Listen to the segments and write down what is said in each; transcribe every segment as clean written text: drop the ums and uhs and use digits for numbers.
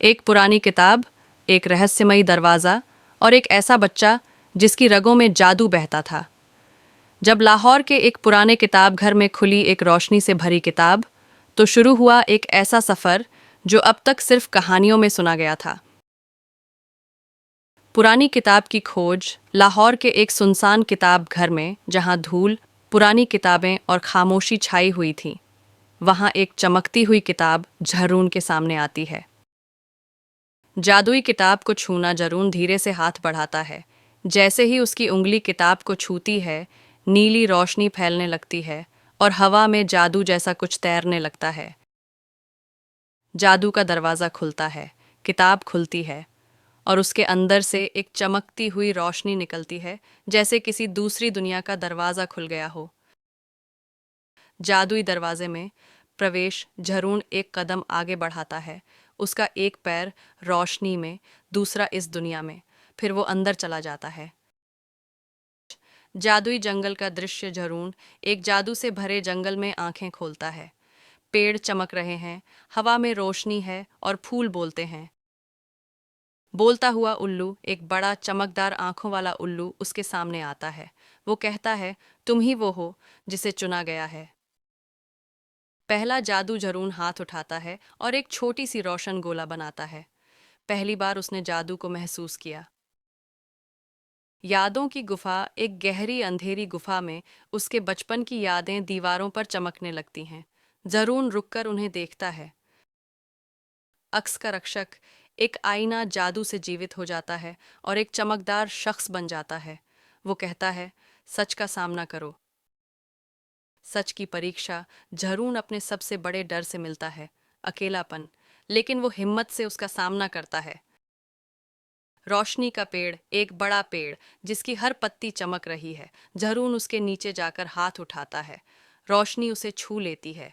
एक पुरानी किताब, एक रहस्यमयी दरवाज़ा और एक ऐसा बच्चा जिसकी रगों में जादू बहता था। जब लाहौर के एक पुराने किताब घर में खुली एक रोशनी से भरी किताब, तो शुरू हुआ एक ऐसा सफ़र जो अब तक सिर्फ कहानियों में सुना गया था। पुरानी किताब की खोज लाहौर के एक सुनसान किताब घर में, जहाँ धूल, पुरानी किताबें और खामोशी छाई हुई थी, वहाँ एक चमकती हुई किताब झरून के सामने आती है। जादुई किताब को छूना जरून धीरे से हाथ बढ़ाता है। जैसे ही उसकी उंगली किताब को छूती है, नीली रोशनी फैलने लगती है और हवा में जादू जैसा कुछ तैरने लगता है। जादू का दरवाज़ा खुलता है, किताब खुलती है और उसके अंदर से एक चमकती हुई रोशनी निकलती है, जैसे किसी दूसरी दुनिया का दरवाज़ा खुल गया हो। जादुई दरवाजे में प्रवेश झरून एक कदम आगे बढ़ाता है। उसका एक पैर रोशनी में, दूसरा इस दुनिया में। फिर वो अंदर चला जाता है। जादुई जंगल का दृश्य झरून एक जादू से भरे जंगल में आंखें खोलता है। पेड़ चमक रहे हैं, हवा में रोशनी है और फूल बोलते हैं। बोलता हुआ उल्लू, एक बड़ा चमकदार आंखों वाला उल्लू, उसके सामने आता है। वो कहता है, तुम ही वो हो जिसे चुना गया है। पहला जादू जरून हाथ उठाता है और एक छोटी सी रोशन गोला बनाता है। पहली बार उसने जादू को महसूस किया। यादों की गुफा, एक गहरी अंधेरी गुफा में उसके बचपन की यादें दीवारों पर चमकने लगती हैं। जरून रुककर उन्हें देखता है। अक्स का रक्षक, एक आईना जादू से जीवित हो जाता है और एक चमकदार शख्स बन जाता है। वो कहता है, सच का सामना करो। सच की परीक्षा जरून अपने सबसे बड़े डर से मिलता है, अकेलापन। लेकिन वो हिम्मत से उसका सामना करता है। रोशनी का पेड़, एक बड़ा पेड़ जिसकी हर पत्ती चमक रही है। जरून उसके नीचे जाकर हाथ उठाता है। रोशनी उसे छू लेती है।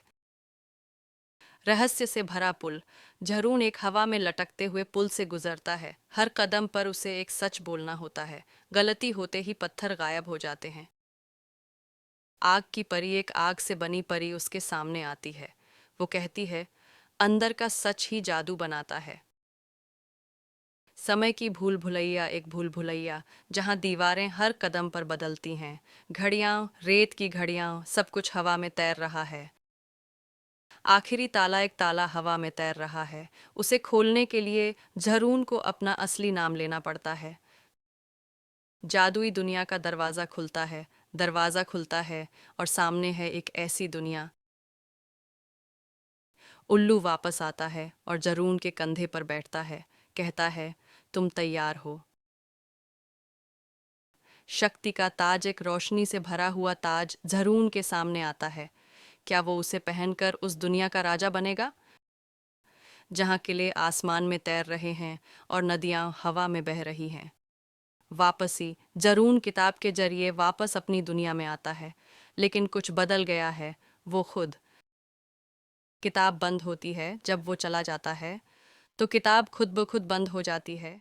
रहस्य से भरा पुल, झरून एक हवा में लटकते हुए पुल से गुजरता है। हर कदम पर उसे एक सच बोलना होता है। गलती होते ही पत्थर गायब हो जाते हैं। आग की परी, एक आग से बनी परी उसके सामने आती है। वो कहती है, अंदर का सच ही जादू बनाता है। समय की भूल भुलैया, एक भूल भुलैया जहाँ दीवारें हर कदम पर बदलती हैं। घड़ियाँ, रेत की घड़ियाँ, सब कुछ हवा में तैर रहा है। आखिरी ताला, एक ताला हवा में तैर रहा है। उसे खोलने के लिए झरून को अपना असली नाम लेना पड़ता है। जादुई दुनिया का दरवाज़ा खुलता है। दरवाज़ा खुलता है और सामने है एक ऐसी दुनिया। उल्लू वापस आता है और जरून के कंधे पर बैठता है। कहता है, तुम तैयार हो। शक्ति का ताज, एक रोशनी से भरा हुआ ताज झरून के सामने आता है। क्या वो उसे पहनकर उस दुनिया का राजा बनेगा, जहाँ किले आसमान में तैर रहे हैं और नदियाँ हवा में बह रही हैं? वापसी, जरून किताब के जरिए वापस अपनी दुनिया में आता है। लेकिन कुछ बदल गया है, वो खुद। किताब बंद होती है। जब वो चला जाता है तो किताब खुद ब खुद बंद हो जाती है।